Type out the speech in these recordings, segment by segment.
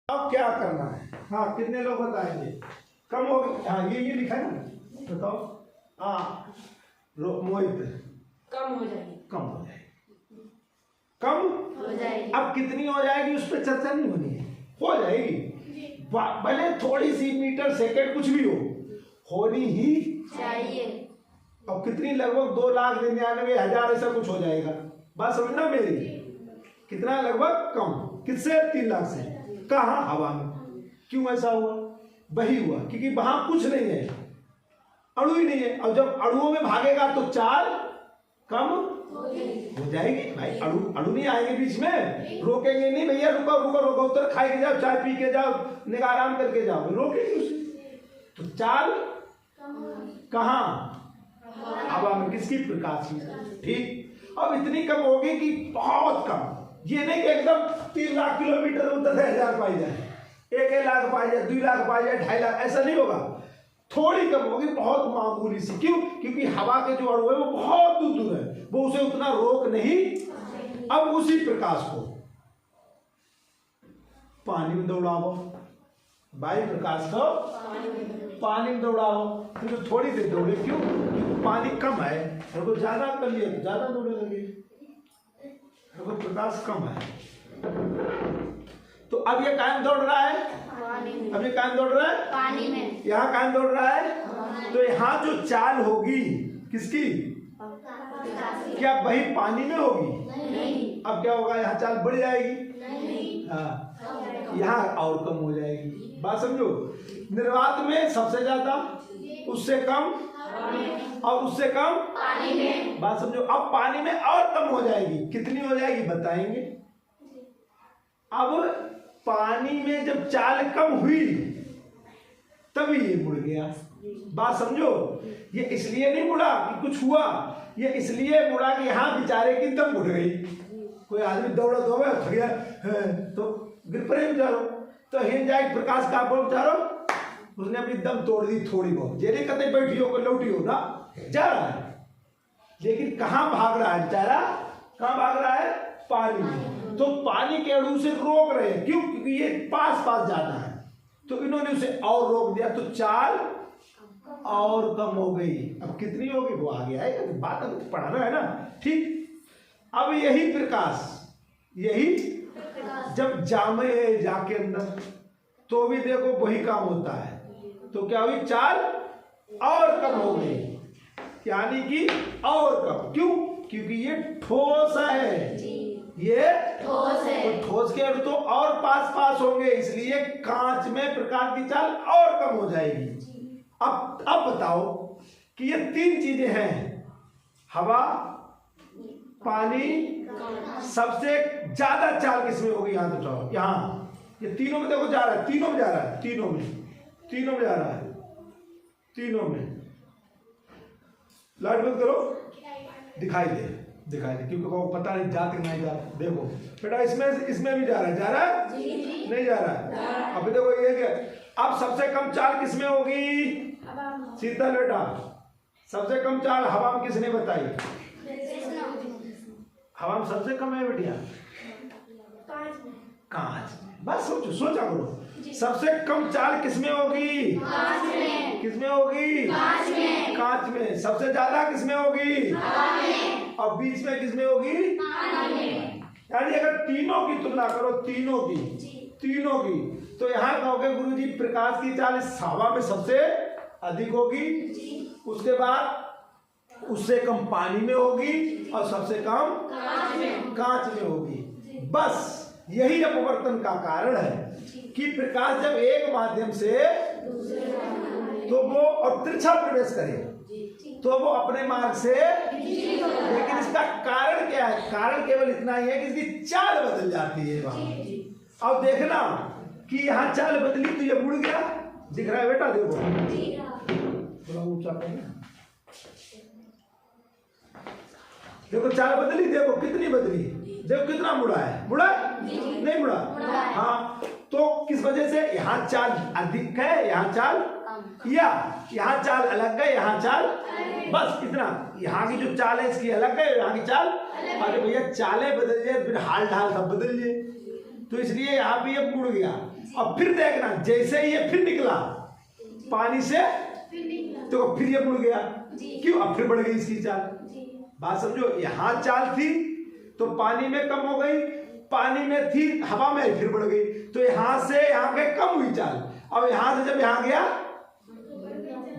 अब क्या करना है? हाँ, कितने लोग बताएंगे? कम हो गई? हाँ, ये लिखा है ना, बताओ। हाँ, मोहित, कम हो जाएगी। कम हो जाएगी। कम हो जाएगी। अब कितनी हो जाएगी उस पर चर्चा नहीं होनी है, हो जाएगी। भले थोड़ी सी मीटर सेकंड कुछ भी हो, होनी ही चाहिए। अब कितनी, लगभग 2,99,000 ऐसा कुछ हो जाएगा। बात समझना मेरी, कितना लगभग कम, किससे? 3 लाख से। कहाँ? हवा में। क्यों ऐसा हुआ? वही हुआ क्योंकि वहां कुछ नहीं है, अणु ही नहीं है। और जब अणुओं में भागेगा तो चाल कम हो जाएगी। भाई अणु नहीं आएंगे बीच में, रोकेंगे नहीं भैया, रुको रुको रुको, उतर खाई के जाओ, चाय पी के जाओ, निगाह आराम करके जाओ, रोकेंगे उसे। तो चाल कहाँ? हवा में। किसकी? प्रकाश की। ठीक, अब इतनी कम होगी कि बहुत कम, ये नहीं कि एकदम 3 लाख किलोमीटर में 10,000 पाई जाए, 1 लाख पाई जाए, 2 लाख पाई जाए, 2.5 लाख, ऐसा नहीं होगा। थोड़ी कम होगी, बहुत मामूली सी। क्यों? क्योंकि हवा के जो अणु है वो बहुत दूर दूर है, वो उसे उतना रोक नहीं। अब उसी प्रकाश को पानी में दौड़ाओ, वायु प्रकाश को पानी में दौड़ाओ, तो थोड़ी देर दौड़े। क्यों? क्योंकि पानी कम है, तो ज्यादा कर लिया तो ज्यादा दौड़ने लगे, तो प्रकाश कम है। तो अब ये कायम दौड़ रहा है, अब ये कायम दौड़ रहा है पानी में, यहाँ कायम दौड़ रहा है। तो यहाँ जो चाल होगी किसकी? क्या वही पानी में होगी? नहीं। अब क्या होगा? यहाँ चाल बढ़ जाएगी, नहीं। हाँ, यहाँ और कम हो जाएगी। बात समझो, निर्वात में सबसे ज्यादा, उससे कम, और उससे कम पानी में। बात समझो। अब पानी में और कम हो जाएगी, कितनी हो जाएगी बताएंगे। अब पानी में जब चाल कम हुई तभी ये मुड़ गया। बात समझो, ये इसलिए नहीं मुड़ा कि कुछ हुआ, ये इसलिए मुड़ा कि यहाँ बेचारे की दम घुट गई। कोई आदमी दौड़ा तो थक गया तो गिर पड़े बेचारो, तो हिल जाए प्रकाश का बेचारो, उसने अपनी दम तोड़ दी थोड़ी बहुत। ये नहीं कहते बैठी हो लौटी हो ना, जा रहा है, लेकिन कहाँ भाग रहा है बेचारा? कहाँ भाग रहा है? पानी में। तो पानी के अणु से रोक रहे हैं। क्यों? क्योंकि ये पास पास जाना है, तो इन्होंने उसे और रोक दिया, तो चाल और कम हो गई। अब कितनी होगी वो आगे आएगा, बात अब पढ़ाना है ना। ठीक, अब यही प्रकाश, यही जब जामे जाके अंदर, तो भी देखो वही काम होता है। तो क्या हुई? चाल और कम हो गई, यानी कि और कम। क्यों? क्योंकि ये ठोस है, ये ठोस है, तो ठोस के अणु तो और पास पास होंगे, इसलिए कांच में प्रकाश की चाल और कम हो जाएगी। अब बताओ कि ये 3 चीजें हैं, हवा, पानी, सबसे ज्यादा चाल किसमें होगी? यहाँ तो बताओ, यहाँ ये तीनों में देखो जा रहा है, तीनों में जा रहा है, तीनों में जा रहा है, तीनों में। लाइट बंद करो, दिखाई दे, क्योंकि वो पता नहीं जाते नहीं जा रहा। देखो बेटा, इसमें भी जा रहा है, नहीं जा रहा है। अभी देखो ये क्या, अब सबसे कम चाल किसमें होगी? शीतल बेटा, सबसे कम चाल हवा में किसने बताई? हवा में सबसे कम है बेटिया, कांच में। बस सोचा करो, सबसे कम चाल किसमें होगी? किसमें होगी? कांच में। सबसे ज्यादा किसमें होगी? और बीच में किसमें होगी? यानी अगर तीनों की तुलना करो, तीनों की, तो यहाँ कहोगे गुरुजी प्रकाश की चाल इस हवा में सबसे अधिक होगी, उसके बाद उससे कम पानी में होगी, और सबसे कम कांच में होगी। बस यही अपवर्तन का कारण है कि प्रकाश जब एक माध्यम से तो वो और तिरछा प्रवेश करे तो वो अपने मार्ग से, लेकिन इसका कारण क्या है? कारण केवल इतना ही है कि इसकी चाल बदल जाती है वहां। अब देखना कि यहाँ चाल बदली तो ये मुड़ गया, दिख रहा है बेटा? देखो थोड़ा ऊंचा करना, देखो चाल बदली, देखो कितनी बदली, देखो कितना मुड़ा है, मुड़ा नहीं मुड़ा? हाँ, तो किस वजह से? यहाँ चाल अधिक है, यहाँ चाल, या यहाँ चाल अलग है, यहाँ चाल, बस इतना। यहाँ की जो चाल है इसकी अलग है, यहाँ की चाल। अरे भैया चालें बदल जाए फिर हाल ढाल सब बदल जाए, तो इसलिए यहाँ पे ये मुड़ गया। अब फिर देखना, जैसे ही ये फिर निकला पानी से तो फिर ये मुड़ गया। क्यों? अब फिर बढ़ गई इसकी चाल। बात समझो, यहाँ चाल थी तो पानी में कम हो गई, पानी में थी हवा में फिर बढ़ गई, तो यहाँ से यहाँ पे कम हुई चाल। अब यहाँ से जब यहाँ गया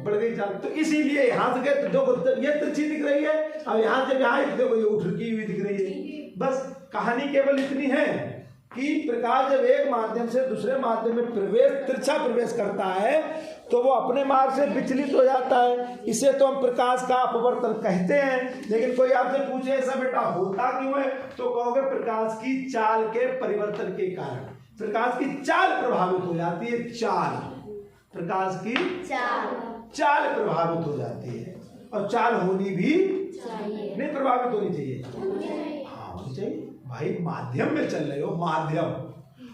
बढ़ गई चाल। तो इसीलिए यहाँ से गए तो ये तिरछी दिख रही है, अब यहाँ से यहाँ देखो ये उठकी हुई दिख रही है। बस कहानी केवल इतनी है कि प्रकाश जब एक माध्यम से दूसरे माध्यम में तिरछा प्रवेश करता है तो वो अपने मार्ग से विचलित हो जाता है। इसे तो हम प्रकाश का अपवर्तन कहते हैं। लेकिन कोई आपसे पूछे ऐसा बेटा होता क्यों है, तो कहोगे प्रकाश की चाल के परिवर्तन के कारण प्रकाश की चाल प्रभावित हो जाती है। चाल, प्रकाश की चाल प्रभावित हो जाती है, और चाल होनी भी नहीं, प्रभावित होनी चाहिए। हाँ होनी चाहिए भाई। माध्यम में चल रहे हो, माध्यम,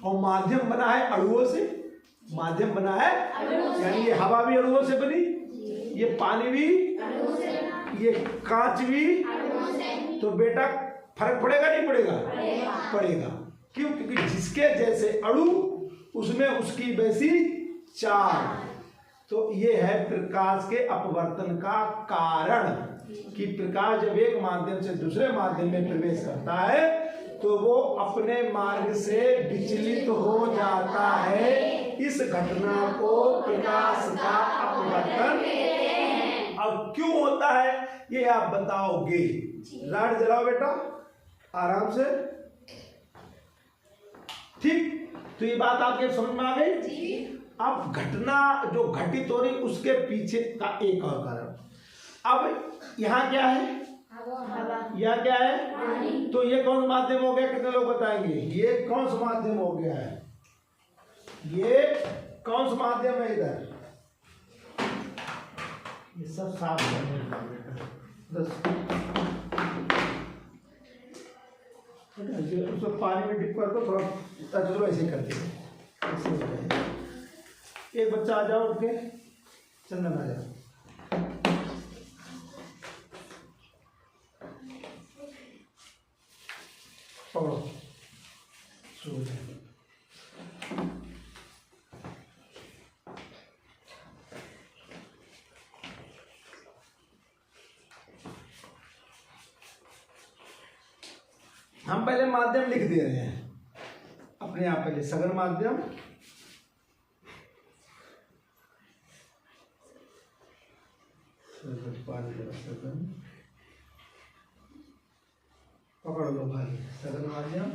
और माध्यम बना है अणुओं से। माध्यम बना है यानी ये हवा भी अणुओं से बनी, ये पानी भी, ये कांच भी। तो बेटा फर्क पड़ेगा नहीं पड़ेगा? पड़ेगा। क्यों? क्योंकि जिसके जैसे अणु उसमें उसकी वैसी चाल। तो ये है प्रकाश के अपवर्तन का कारण कि प्रकाश जब एक माध्यम से दूसरे माध्यम में प्रवेश करता है तो वो अपने मार्ग से विचलित हो जाता है। इस घटना को प्रकाश का अपवर्तन। अब क्यों होता है ये आप बताओगे। लाइट जलाओ बेटा आराम से, ठीक। तो ये बात आपके समझ में आ गई। अब घटना जो घटित हो रही उसके पीछे का एक और कारण। अब यहाँ क्या है? यह क्या है? तो ये कौन सा माध्यम हो गया? कितने लोग बताएंगे ये कौन सा माध्यम हो गया है? ये कौन सा माध्यम है? इधर ये सब साफ करने का उसको पानी में डिप कर दो थोड़ा, चलो ऐसे करते हैं। एक बच्चा आ जाओ, उठ के चंदन आ जाओ। पकड़ो, हम पहले माध्यम लिख दे रहे हैं अपने आप। पहले सघन माध्यम, पकड़ लो भाई, सघन माध्यम,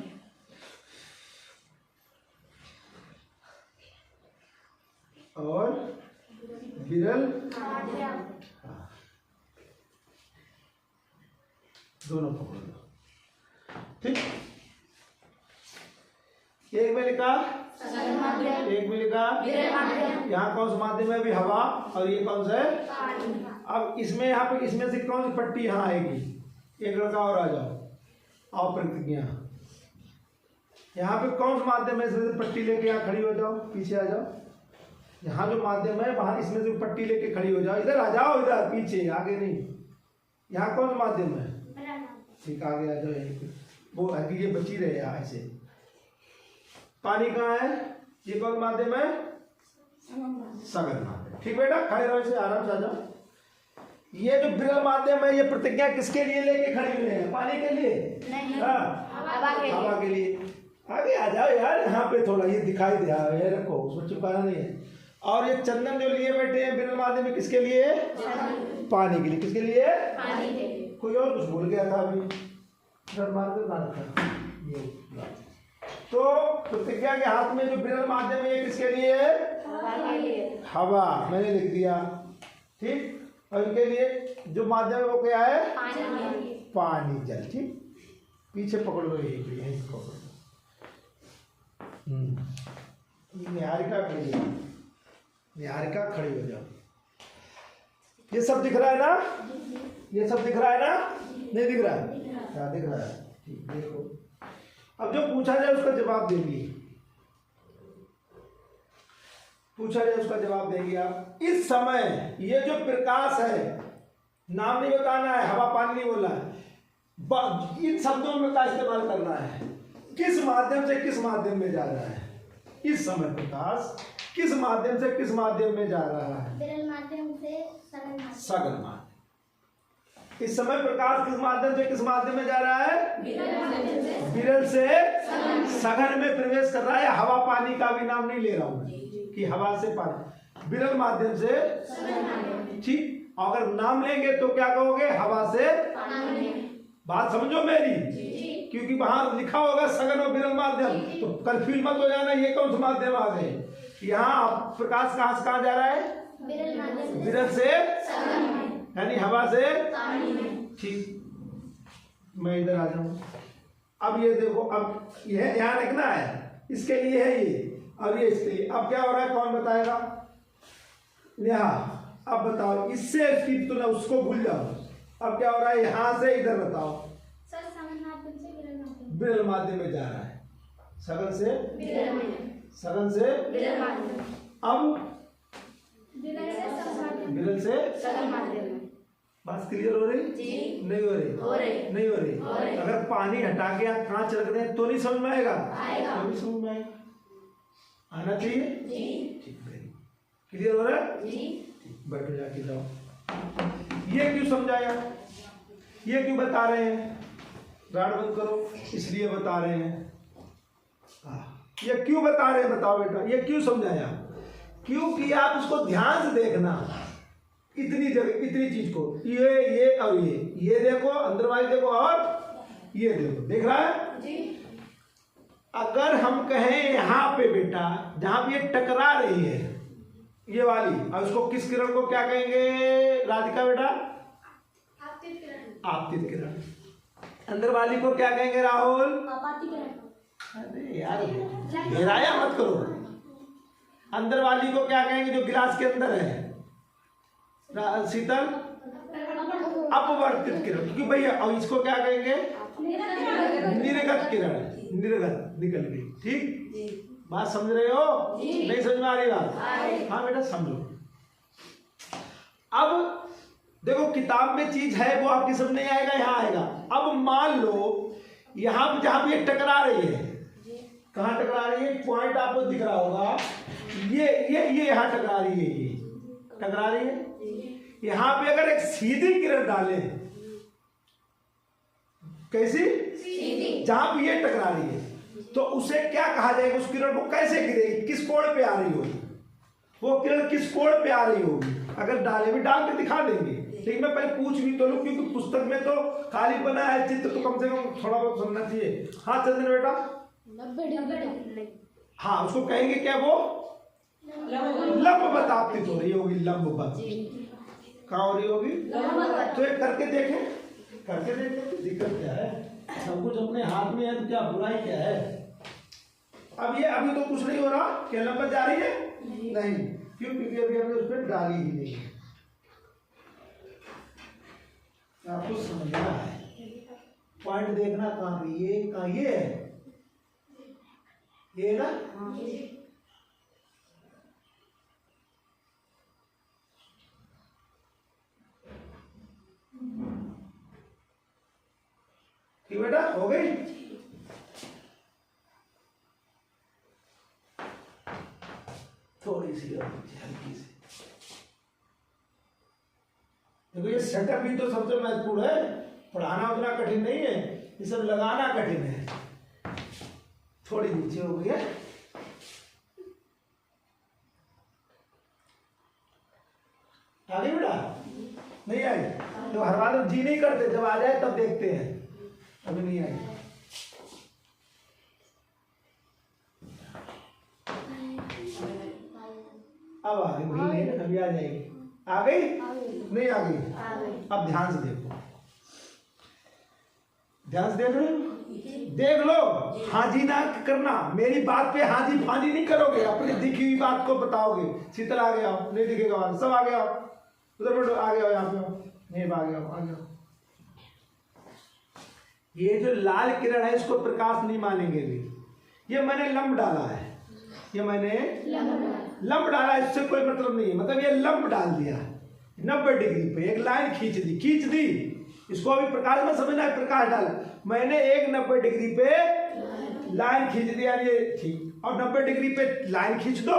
और विरल दोनों पकड़ लो, ठीक। एक में लिखा, एक में लिखा, यहाँ कौन सा माध्यम है? अभी हवा, और ये कौन सा है? अब इसमें यहाँ पे इसमें से कौन सी पट्टी यहाँ आएगी? एक लड़का और आ जाओ, आओ प्रतिज्ञा। यहाँ पे कौन सा माध्यम है? इसमें से पट्टी लेके यहाँ खड़ी हो जाओ, पीछे आ जाओ। यहाँ जो माध्यम है वहां इसमें से पट्टी लेके खड़ी हो जाओ, इधर आ जाओ, इधर पीछे, आगे नहीं। यहाँ कौन सा माध्यम है? ठीक, आगे आ जाओ। यहीं पे वो है, ये बची रहे यहाँ ऐसे। पानी कहाँ है? ये कौन माध्यम है? सघन माध्यम, ठीक बेटा। खड़े रहो, इसे आराम से आ जाओ। ये जो विरल माध्यम है ये प्रतिज्ञा किसके लिए लेके खड़ी हुए हैं? पानी के लिए? नहीं, हवा के लिए। आगे आ जाओ यार, यहाँ पे थोड़ा ये दिखाई दे, ये रखो, उसको चिपकाना नहीं है। और ये चंदन जो लिए बैठे हैं विरल माध्यम में, किसके लिए? पानी के लिए। किसके लिए? पानी के लिए। कोई और कुछ भूल गया था अभी, तो प्रतिज्ञा के हाथ में जो विरल माध्यम है ये किसके लिए है? हवा, मैंने लिख दिया, ठीक। और इनके लिए जो माध्यम है वो क्या है? पानी, जल, ठीक। पीछे पकड़ लो, यही पकड़ लो। निहारिका खड़ी हो, निहारिका खड़ी हो जाओ। ये सब दिख रहा है ना? ये सब दिख रहा है ना? नहीं दिख रहा है? क्या दिख रहा है? ठीक, देखो। अब जो पूछा जाए उसका जवाब देंगी, पूछा जाए उसका जवाब देंगे आप। इस समय ये जो प्रकाश है, नाम नहीं बताना है, हवा पानी नहीं बोलना है, इन शब्दों में का इस्तेमाल करना है। किस माध्यम से किस माध्यम में जा रहा है? इस समय प्रकाश किस माध्यम से किस माध्यम में जा रहा है? विरल माध्यम से सघन माध्यम। सघन माध्यम। इस समय प्रकाश किस माध्यम से किस माध्यम में जा रहा है? विरल से सघन में प्रवेश कर रहा है। हवा पानी का भी नाम नहीं ले रहा हूं कि हवा से पानी, विरल माध्यम से। ठीक, अगर नाम लेंगे तो क्या कहोगे? हवा से। बात समझो मेरी, क्योंकि वहां लिखा होगा सघन और विरल माध्यम, तो कंफ्यूज मत हो जाना ये कौन सा माध्यम आ गए। यहाँ प्रकाश कहां से कहां जा रहा है? विरल से, यानी हवा से। ठीक, मैं इधर आ जाऊं। अब ये देखो, अब यह ध्यान रखना है, इसके लिए है ये, अब ये इसके लिए। अब क्या हो रहा है कौन बताएगा? नेहा, अब बताओ। इससे इसकी तो ना उसको भूल जाओ। अब क्या हो रहा है? यहां से इधर बताओ। सर सघन माध्यम से विरल माध्यम। विरल माध्यम में जा रहा है, सघन से विरल माध्यम। सघन से विरल माध्यम। अब विरल से सघन माध्यम। विरल से सघन माध्यम। बात क्लियर हो रही? जी। नहीं हो रही? हो रही। नहीं हो रही? हो रही। अगर पानी हटा के आप कांच रख दें तो नहीं समझ में आएगा? आएगा। तो नहीं समझ में आएगा, आना चाहिए। जी। ठीक, क्लियर हो रहा है? जी। बैठो, जाके जाओ। ये क्यों समझाया? ये क्यों बता रहे हैं? राड बंद करो, इसलिए बता रहे हैं। ये क्यों बता रहे हैं बताओ बेटा, ये क्यों समझाया? क्योंकि आप उसको ध्यान से देखना, इतनी जगह इतनी चीज को, ये और ये देखो, अंदर वाली देखो और ये देखो, देख रहा है? जी। अगर हम कहें यहाँ पे बेटा, जहां पे ये टकरा रही है ये वाली, और उसको किस किरण को क्या कहेंगे राधिका बेटा? आपतित किरण। आपतित किरण। अंदर वाली को क्या कहेंगे राहुल? आपाती किरण। अरे यार घेराया मत करो। अंदर वाली को क्या कहेंगे जो गिलास के अंदर है? शीतल? अपवर्तित किरण। क्योंकि भैया, और इसको क्या कहेंगे? निर्गत किरण। निर्गत, निकल गई। ठीक, बात समझ रहे हो? नहीं समझ में आ रही बात? हाँ बेटा समझो। अब देखो, किताब में चीज है वो आपकी समझ नहीं आएगा, यहाँ आएगा। अब मान लो यहाँ पे जहां पे ये टकरा रही है, कहाँ टकरा रही है? पॉइंट आपको दिख रहा होगा, ये यहाँ टकरा रही है, ये टकरा रही है। यहाँ पे अगर एक सीधी किरण डाले, कैसी? सीधी। जहां पे ये टकरा रही है, तो उसे क्या कहा जाएगा? उस किरण को कैसे गिरेगी? किस कोण पे आ रही होगी वो किरण? किस कोण पे आ रही होगी? अगर डाले भी डाल के दिखा देंगे, लेकिन मैं पहले पूछ भी तो लूं, क्योंकि पुस्तक में तो खाली बना है चित्र, तो कम से कम थोड़ा बहुत समझना चाहिए। हाँ चंद्र बेटा? 90 डिग्री। हाँ, उसको कहेंगे क्या? वो लंबवत आपतित हो रही होगी, लंबवत। कहाँ हो रही होगी? तो ये करके देखें, करके देखें, दिक्कत क्या है? सब कुछ अपने हाथ में है तो क्या बुराई क्या है? अब ये अभी तो कुछ नहीं हो रहा, क्या लंबत जा रही है? नहीं, क्यों? क्योंकि अभी हमने उस पर डाली ही नहीं। आपको समझना है, पॉइंट देखना कहाँ पे, ये कहाँ, ये है, ये ना। ठीक बेटा, हो गई? थोड़ी सी और हल्की सी। देखो, ये सेटअप भी तो सबसे महत्वपूर्ण है। पढ़ाना उतना कठिन नहीं है, ये सब लगाना कठिन है। थोड़ी नीचे हो गई है। आ गई बेटा? नहीं आई तो हर बार जी नहीं करते, जब आ जाए तब देखते हैं। अभी नहीं आई। अब आ गई, नहीं अभी आ जाएगी। आ गई? नहीं आ गई? अब ध्यान से देखो, ध्यान से देख रहे हो? देख लो, हाँ जी ना करना, मेरी बात पे हाँ जी फाजी नहीं करोगे, अपनी दिखी हुई बात को बताओगे। शीतल आ गया, नहीं दिखेगा, सब आ गया, उधर बैठो, आ गया, यहाँ पे नहीं आ गया, आ गया। ये जो लाल किरण है इसको प्रकाश नहीं मानेंगे भी। ये मैंने लंब डाला है, ये मैंने लंब डाला, इससे कोई मतलब नहीं है। मतलब ये लंब डाल दिया 90 डिग्री पे, एक लाइन खींच दी। इसको अभी प्रकाश में समझना है, प्रकाश डाला मैंने एक 90 डिग्री पे लाइन खींच दिया ये ठीक, और 90 डिग्री पे लाइन खींच दो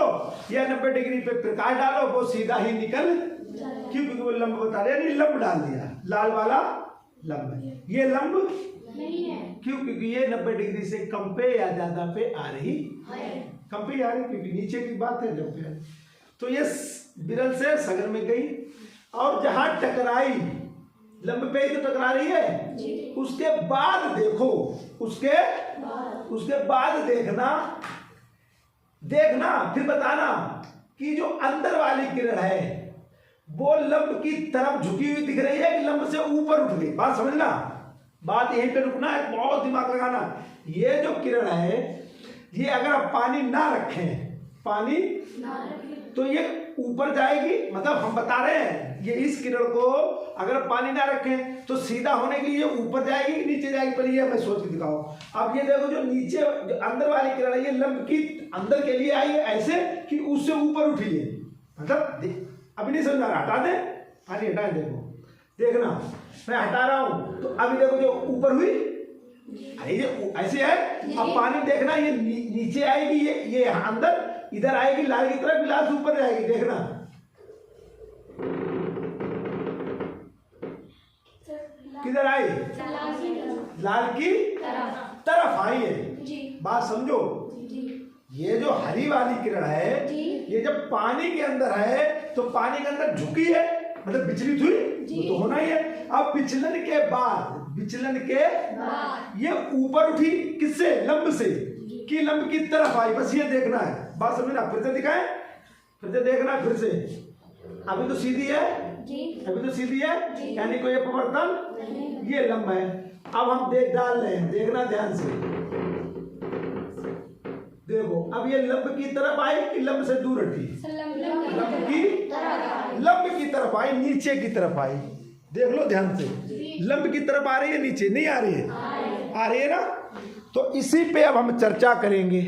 या 90 डिग्री पे प्रकाश डालो, वो सीधा ही निकल, क्योंकि वो लंब बता रहे, यानी लंब डाल दिया, लाल वाला लंब है। ये लंब नहीं है, क्यों? क्योंकि ये 90 डिग्री से कम पे या ज्यादा पे आ रही, कम पे आ रही, क्योंकि नीचे की बात है जब पे। तो ये विरल से सगर में गई, और जहां टकराई लंब पे ही तो टकरा रही है, उसके बाद देखो, उसके बाद देखना फिर बताना कि जो अंदर वाली किरण है वो लंब की तरफ झुकी हुई दिख रही है कि लंब से ऊपर उठ गई। बात समझना, बात यहीं पे रुकना है, बहुत दिमाग लगाना। ये जो किरण है, ये अगर आप पानी ना रखें, पानी तो ये ऊपर जाएगी, मतलब हम बता रहे हैं ये इस किरण को अगर पानी ना रखें तो सीधा होने के लिए ऊपर जाएगी कि नीचे जाएगी, पर ये हमें सोच के दिखाओ। अब ये देखो, जो नीचे जो अंदर वाली किरण है, ये लंब की अंदर के लिए आई है ऐसे कि उससे ऊपर उठी है, मतलब अभी नहीं समझा रहा, हटा दे, पानी हटा दे, देखना मैं हटा रहा हूं, तो अभी देखो जो ऊपर हुई, ये ऐसे है। अब पानी देखना, ये नीचे आएगी, ये अंदर इधर आएगी, लाल की तरफ, गिलास ऊपर जाएगी, देखना किधर आई, लाल की तरफ आई है। बात समझो, ये जो हरी वाली किरण है, ये जब पानी के अंदर है तो पानी के अंदर झुकी है, मतलब विचलित हुई, वो तो होना ही है। अब विचलन के बाद ये ऊपर उठी, किससे, लंब से, कि लंब की तरफ आई, बस ये देखना है। बात समझना, फिर से दिखाएं, फिर से देखना, फिर से। अभी तो सीधी है, अभी तो सीधी है, यानी कोई अपवर्तन, ये लंब है। अब हम डाल रहे हैं, देखना ध्यान से, देखो अब ये लंब की तरफ आई कि लंब से दूर हटी, लंब की तरफ आई, नीचे की तरफ आई, देख लो ध्यान से, लंब की तरफ आ रही है, नीचे नहीं आ रही है, आ रही है ना। तो इसी पे अब हम चर्चा करेंगे।